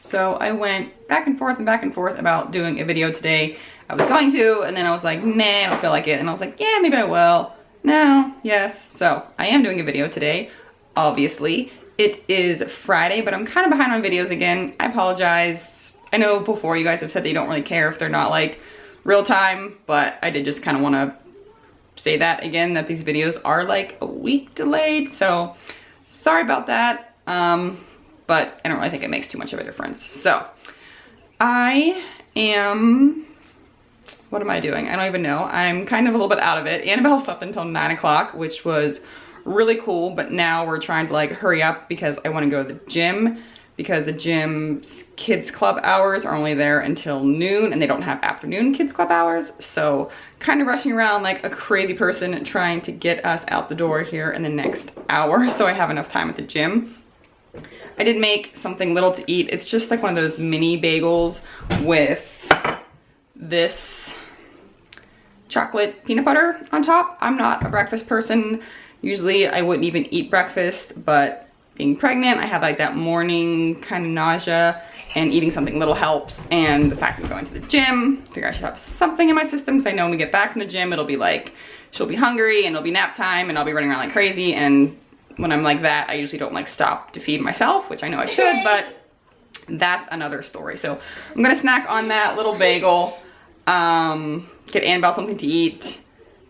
So I went back and forth about doing a video today. I was going to, and then I was like, nah, I don't feel like it. And I was like, yeah, maybe I will. No, yes. So I am doing a video today, obviously. It is Friday, but I'm kind of behind on videos again. I apologize. I know before you guys have said that you don't really care if they're not like real time, but I did just kind of want to say that again, that these videos are like a week delayed. So sorry about that. But I don't really think it makes too much of a difference. So I am, what am I doing? I don't even know. I'm kind of a little bit out of it. Annabelle slept until 9 o'clock, which was really cool. But now we're trying to like hurry up because I want to go to the gym, because the gym's kids club hours are only there until noon and they don't have afternoon kids club hours. So kind of rushing around like a crazy person trying to get us out the door here in the next hour so I have enough time at the gym. I did make something little to eat. It's just like one of those mini bagels with this chocolate peanut butter on top. I'm not a breakfast person. Usually I wouldn't even eat breakfast, but being pregnant, I have like that morning kind of nausea, and eating something little helps. And the fact that I'm going to the gym, I figure I should have something in my system, because I know when we get back from the gym, it'll be like, she'll be hungry and it'll be nap time and I'll be running around like crazy. And when I'm like that, I usually don't like stop to feed myself, which I know I should, but that's another story. So I'm gonna snack on that little bagel, get Annabelle something to eat.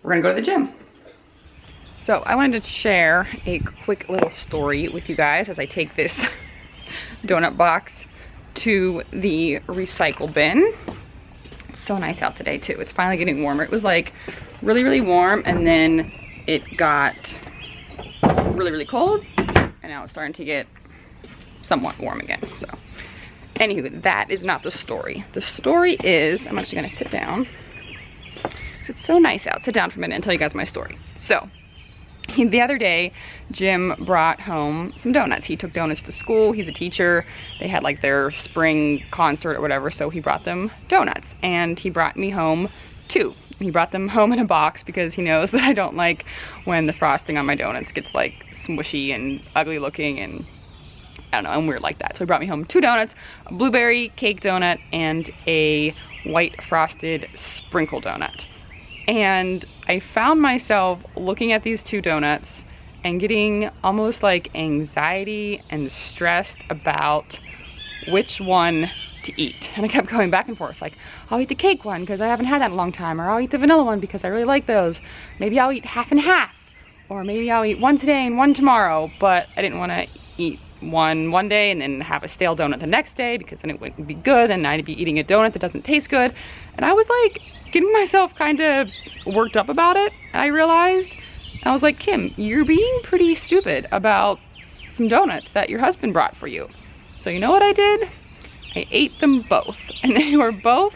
We're gonna go to the gym. So I wanted to share a quick little story with you guys as I take this donut box to the recycle bin. It's so nice out today too. It's finally getting warmer. It was like really, really warm, and then it got really, really cold, and now it's starting to get somewhat warm again. So anywho, that is not the story. The story is, I'm actually gonna sit down. It's so nice out. Sit down for a minute and tell you guys my story. So the other day, Jim brought home some donuts. He took donuts to school. He's a teacher. They had like their spring concert or whatever, so he brought them donuts, and he brought me home 2. He brought them home in a box because he knows that I don't like when the frosting on my donuts gets like smushy and ugly looking, and I don't know, I'm weird like that. So he brought me home 2 donuts, a blueberry cake donut and a white frosted sprinkle donut. And I found myself looking at these 2 donuts and getting almost like anxiety and stressed about which one to eat. And I kept going back and forth, like, I'll eat the cake one because I haven't had that in a long time, or I'll eat the vanilla one because I really like those. Maybe I'll eat half and half, or maybe I'll eat one today and one tomorrow. But I didn't want to eat one day and then have a stale donut the next day, because then it wouldn't be good and I'd be eating a donut that doesn't taste good. And I was like getting myself kind of worked up about it. And I realized, I was like, Kim, you're being pretty stupid about some donuts that your husband brought for you. So you know what I did? I ate them both, and they were both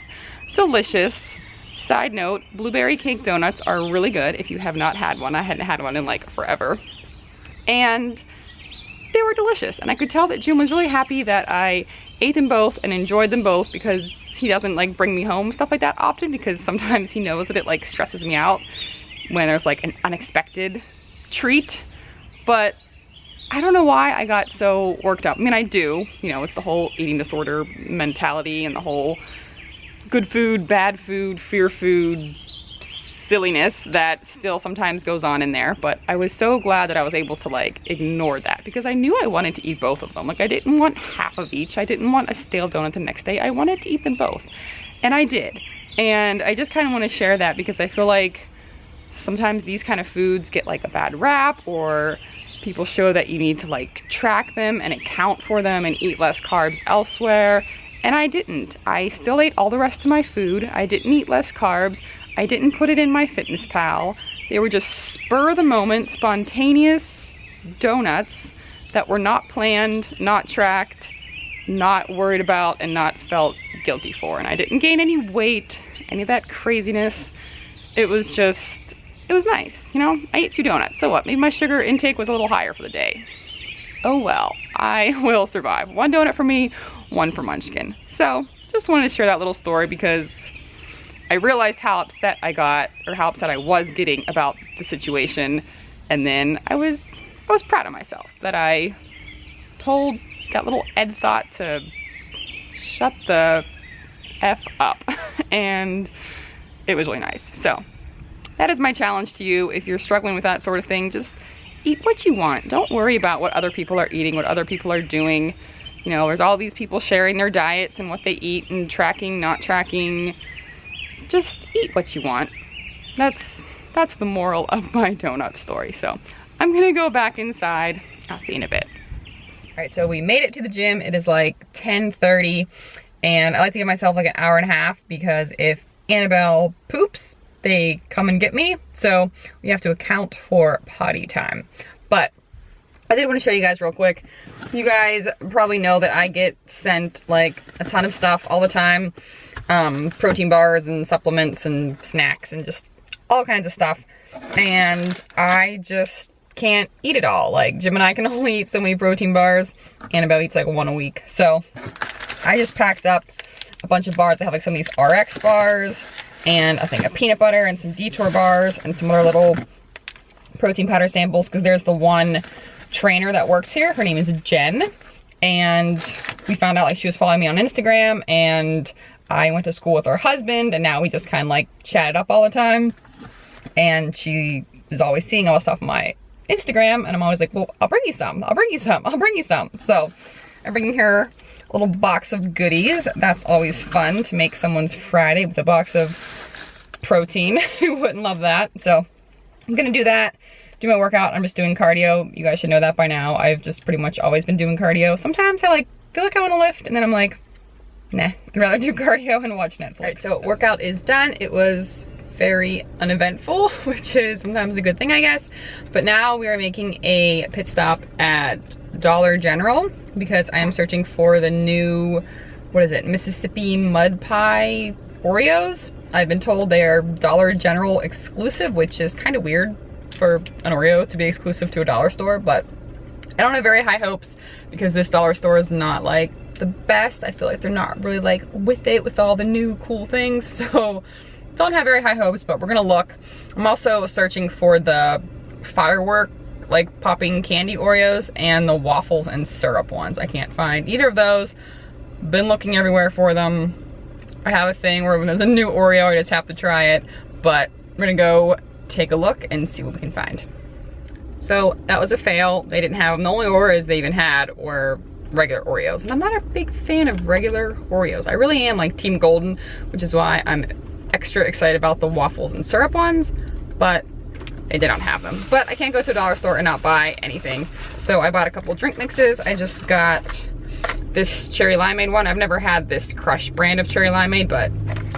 delicious. Side note, blueberry cake donuts are really good if you have not had one. I hadn't had one in like forever. And they were delicious, and I could tell that Jim was really happy that I ate them both and enjoyed them both, because he doesn't like bring me home stuff like that often, because sometimes he knows that it like stresses me out when there's like an unexpected treat. But I don't know why I got so worked up. I mean, I do, you know, it's the whole eating disorder mentality and the whole good food, bad food, fear food silliness that still sometimes goes on in there. But I was so glad that I was able to like ignore that, because I knew I wanted to eat both of them. Like, I didn't want half of each. I didn't want a stale donut the next day. I wanted to eat them both, and I did. And I just kind of want to share that, because I feel like sometimes these kind of foods get like a bad rap, or people show that you need to like track them and account for them and eat less carbs elsewhere. And I didn't. I still ate all the rest of my food. I didn't eat less carbs. I didn't put it in my Fitness Pal. They were just spur of the moment, spontaneous donuts that were not planned, not tracked, not worried about, and not felt guilty for. And I didn't gain any weight, any of that craziness. It was just, it was nice, you know? I ate 2 donuts, so what? Maybe my sugar intake was a little higher for the day. Oh well, I will survive. 1 donut for me, 1 for Munchkin. So, just wanted to share that little story, because I realized how upset I got, or how upset I was getting about the situation. And then I was proud of myself that I told that little Ed thought to shut the F up. And it was really nice. So that is my challenge to you. If you're struggling with that sort of thing, just eat what you want. Don't worry about what other people are eating, what other people are doing. You know, there's all these people sharing their diets and what they eat and tracking, not tracking. Just eat what you want. That's the moral of my donut story. So I'm gonna go back inside. I'll see you in a bit. All right, so we made it to the gym. It is like 10:30, and I like to give myself like an hour and a half because if Annabelle poops, they come and get me. So we have to account for potty time. But I did want to show you guys real quick. You guys probably know that I get sent like a ton of stuff all the time. Protein bars and supplements and snacks and just all kinds of stuff. And I just can't eat it all. Like Jim and I can only eat so many protein bars. Annabelle eats like one a week. So I just packed up a bunch of bars. I have like some of these RX bars and I think a peanut butter and some Detour bars and some other little protein powder samples because there's the one trainer that works here. Her name is Jen, and we found out like she was following me on Instagram, and I went to school with her husband, and now we just kind of like chatted up all the time, and she is always seeing all the stuff on my Instagram, and I'm always like, well, I'll bring you some, I'll bring you some, I'll bring you some. So I'm bringing her a little box of goodies. That's always fun to make someone's Friday with a box of protein. Who wouldn't love that? So I'm gonna do that. Do my workout. I'm just doing cardio. You guys should know that by now. I've just pretty much always been doing cardio. Sometimes I like feel like I want to lift, and then I'm like, nah, I'd rather do cardio and watch Netflix. All right, so workout is done. It was very uneventful, which is sometimes a good thing, I guess. But now we are making a pit stop at Dollar General because I am searching for the new, what is it, Mississippi Mud Pie Oreos. I've been told they are Dollar General exclusive, which is kind of weird for an Oreo to be exclusive to a dollar store, but I don't have very high hopes because this dollar store is not like the best. I feel like they're not really like with it with all the new cool things, so don't have very high hopes, but we're gonna look. I'm also searching for the firework like popping candy Oreos and the waffles and syrup ones. I can't find either of those. Been looking everywhere for them. I have a thing where when there's a new Oreo, I just have to try it, but we're gonna go take a look and see what we can find. So that was a fail. They didn't have them. The only Oreos they even had were regular Oreos, and I'm not a big fan of regular Oreos. I really am like Team Golden, which is why I'm extra excited about the waffles and syrup ones, but they did not have them. But I can't go to a dollar store and not buy anything. So I bought a couple drink mixes. I just got this cherry limeade one. I've never had this Crush brand of cherry limeade, but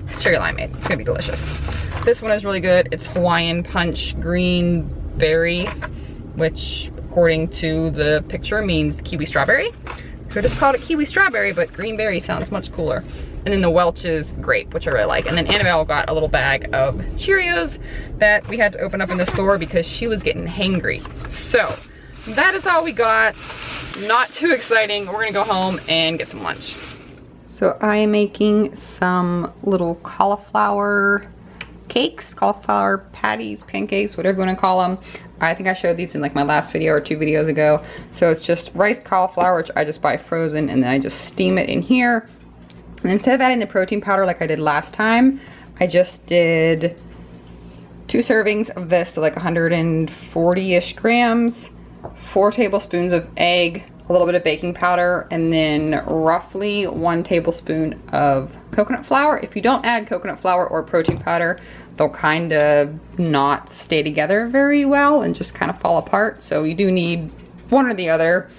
it's cherry limeade. It's gonna be delicious. This one is really good. It's Hawaiian Punch Green Berry, which according to the picture means kiwi strawberry. Could have called it kiwi strawberry, but green berry sounds much cooler. And then the Welch's grape, which I really like. And then Annabelle got a little bag of Cheerios that we had to open up in the store because she was getting hangry. So that is all we got. Not too exciting. We're gonna go home and get some lunch. So I am making some little cauliflower cakes, cauliflower patties, pancakes, whatever you want to call them. I think I showed these in like my last video or 2 videos ago. So it's just riced cauliflower, which I just buy frozen, and then I just steam it in here. And instead of adding the protein powder like I did last time, I just did 2 servings of this, so like 140-ish grams, 4 tablespoons of egg, a little bit of baking powder, and then roughly 1 tablespoon of coconut flour. If you don't add coconut flour or protein powder, they'll kind of not stay together very well and just kind of fall apart. So you do need one or the other.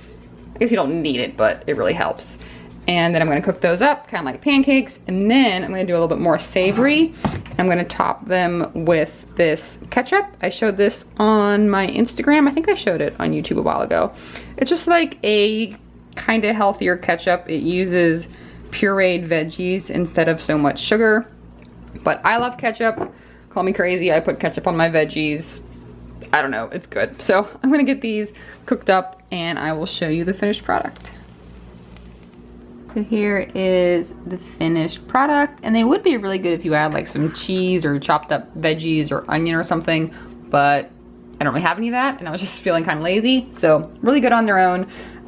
I guess you don't need it, but it really helps. And then I'm gonna cook those up, kind of like pancakes, and then I'm gonna do a little bit more savory. I'm gonna top them with this ketchup. I showed this on my Instagram. I think I showed it on YouTube a while ago. It's just like a kind of healthier ketchup. It uses pureed veggies instead of so much sugar. But I love ketchup. Call me crazy, I put ketchup on my veggies. I don't know, it's good. So I'm gonna get these cooked up and I will show you the finished product. So here is the finished product, and they would be really good if you add like some cheese or chopped up veggies or onion or something, but I don't really have any of that and I was just feeling kind of lazy. So really good on their own.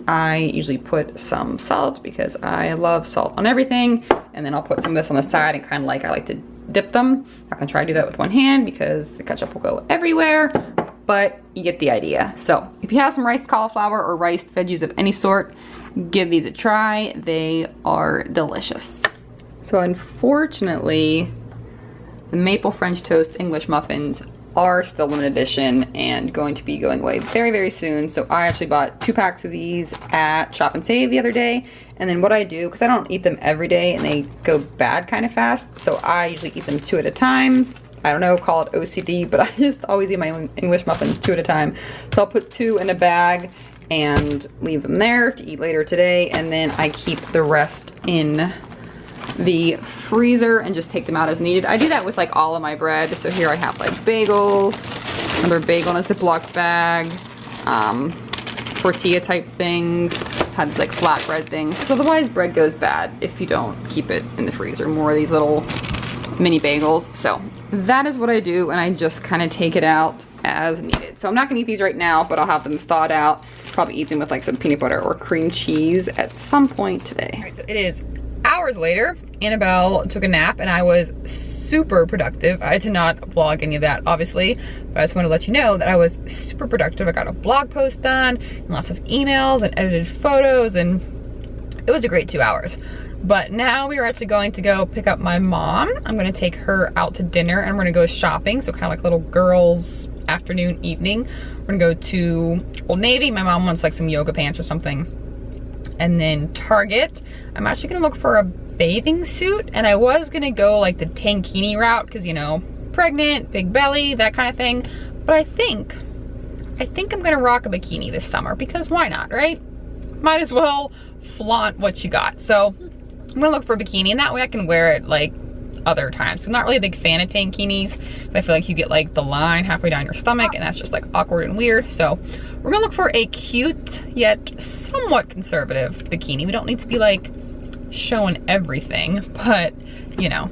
I usually put some salt because I love salt on everything. And then I'll put some of this on the side and kind of like I like to dip them. I'm gonna try to do that with one hand because the ketchup will go everywhere, but you get the idea. So if you have some riced cauliflower or riced veggies of any sort, give these a try. They are delicious. So unfortunately, the maple French toast English muffins are still limited edition and going to be going away very, very soon. So I actually bought 2 packs of these at Shop and Save the other day. And then what I do, because I don't eat them every day and they go bad kind of fast, so I usually eat them 2 at a time. I don't know, call it OCD, but I just always eat my English muffins 2 at a time. So I'll put 2 in a bag and leave them there to eat later today. And then I keep the rest in the freezer and just take them out as needed. I do that with like all of my bread. So here I have like bagels, another bagel in a Ziploc bag, tortilla type things, had this like flatbread thing. So otherwise bread goes bad if you don't keep it in the freezer. More of these little mini bagels. So that is what I do, and I just kind of take it out as needed. So I'm not gonna eat these right now, but I'll have them thawed out. Probably eat them with like some peanut butter or cream cheese at some point today. All right, so it is hours later. Annabelle took a nap and I was super productive. I did not vlog any of that, obviously, but I just want to let you know that I was super productive. I got a blog post done, and lots of emails and edited photos, and it was a great 2 hours. But now we are actually going to go pick up my mom. I'm gonna take her out to dinner and we're gonna go shopping. So kind of like a little girls' afternoon, evening. We're gonna go to Old Navy. My mom wants like some yoga pants or something. And then Target. I'm actually gonna look for a bathing suit, and I was gonna go like the tankini route because, you know, pregnant, big belly, that kind of thing. But I think I'm gonna rock a bikini this summer because why not, right? Might as well flaunt what you got. So I'm gonna look for a bikini, and that way I can wear it like other times. I'm not really a big fan of tankinis. I feel like you get like the line halfway down your stomach and that's just like awkward and weird. So we're gonna look for a cute yet somewhat conservative bikini. We don't need to be like showing everything, but you know.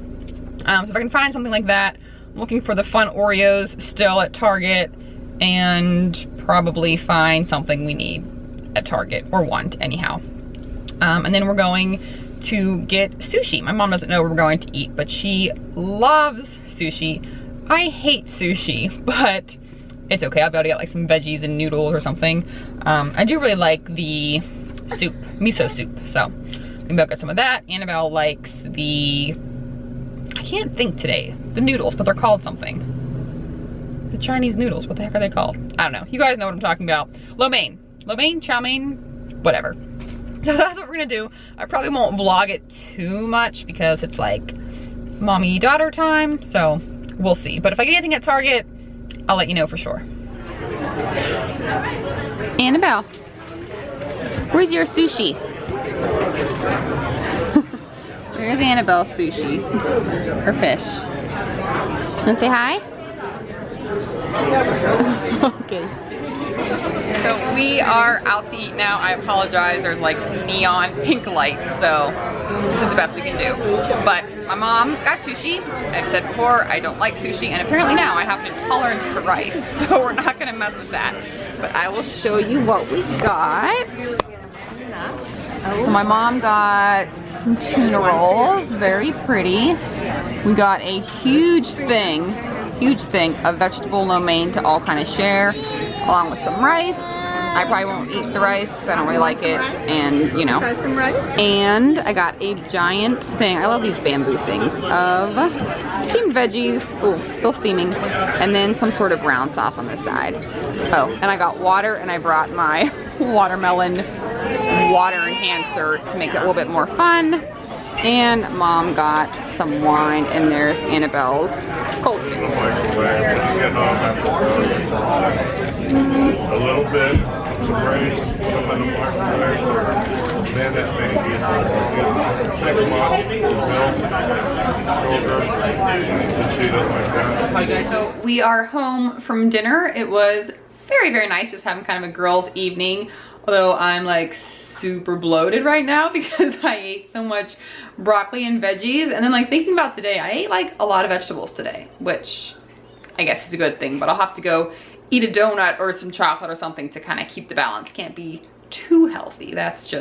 So if I can find something like that, I'm looking for the fun Oreos still at Target, and probably find something we need at Target, or want anyhow. And then we're going to get sushi. My mom doesn't know where we're going to eat, but she loves sushi. I hate sushi, but it's okay. I'll be able to get like some veggies and noodles or something. I do really like the soup, miso soup, so maybe I'll get some of that. Annabelle likes the, I can't think today, the noodles, but they're called something. The Chinese noodles, what the heck are they called? I don't know. You guys know what I'm talking about. Lo mein, chow mein, whatever. So that's what we're gonna do. I probably won't vlog it too much because it's like mommy-daughter time, so we'll see. But if I get anything at Target, I'll let you know for sure. Annabelle, where's your sushi? There's Annabelle's sushi, her fish. Wanna say hi? Okay. So we are out to eat now. I apologize, there's like neon pink lights, so this is the best we can do. But my mom got sushi. I've said before, I don't like sushi, and apparently now I have an intolerance to rice, so we're not gonna mess with that. But I will show you what we got. So my mom got some tuna rolls, very pretty. We got a huge thing of vegetable lo mein to all kind of share, along with some rice. I probably won't eat the rice because I don't really like it, and you know. Try some rice. And I got a giant thing, I love these bamboo things, of steamed veggies, ooh, still steaming, and then some sort of brown sauce on this side. Oh, and I got water, and I brought my watermelon water enhancer to make it a little bit more fun. And mom got some wine, and there's Annabelle's Hoeltje. A little bit, some rice, some in the microwave, then that may take them off, milk, sugar, So we are home from dinner. It was very, very nice just having kind of a girls' evening, although I'm like super bloated right now because I ate so much broccoli and veggies. And then like thinking about today, I ate like a lot of vegetables today, which I guess is a good thing, but I'll have to go eat a donut or some chocolate or something to kind of keep the balance. Can't be too healthy. That's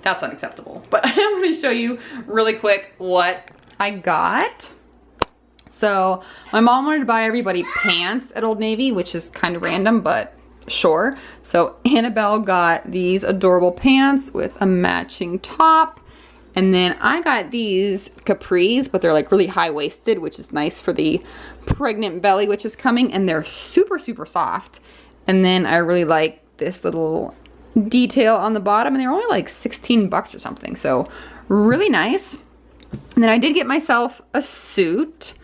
unacceptable. But I'm gonna show you really quick what I got. So my mom wanted to buy everybody pants at Old Navy, which is kind of random, but sure. So Annabelle got these adorable pants with a matching top. And then I got these capris, but they're like really high-waisted, which is nice for the pregnant belly, which is coming. And they're super, super soft. And then I really like this little detail on the bottom. And they're only like 16 bucks or something. So really nice. And then I did get myself a suit.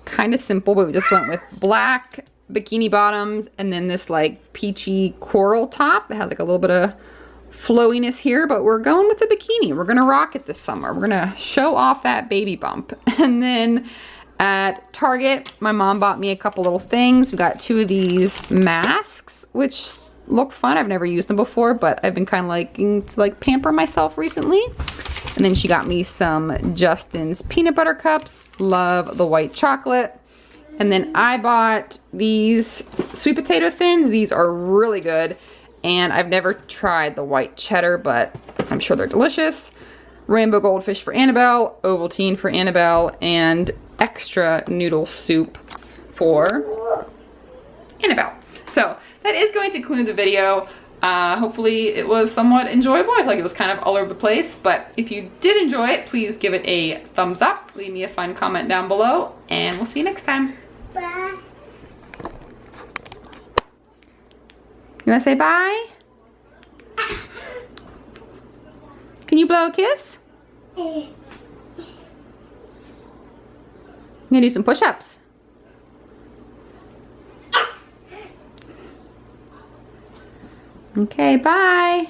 Kind of simple, but we just went with black bikini bottoms. And then this like peachy coral top. It has like a little bit of flowiness here, but we're going with the bikini. We're gonna rock it this summer. We're gonna show off that baby bump. And then at Target, my mom bought me a couple little things. We got 2 of these masks, which look fun. I've never used them before, but I've been kind of liking to like pamper myself recently. And then she got me some Justin's peanut butter cups. Love the white chocolate. And then I bought these sweet potato thins. These are really good. And I've never tried the white cheddar, but I'm sure they're delicious. Rainbow goldfish for Annabelle, Ovaltine for Annabelle, and extra noodle soup for Annabelle. So that is going to conclude the video. Hopefully it was somewhat enjoyable. I feel like it was kind of all over the place, but if you did enjoy it, please give it a thumbs up. Leave me a fun comment down below, and we'll see you next time. Bye. You wanna say bye? Can you blow a kiss? I'm gonna do some push-ups. Okay, bye.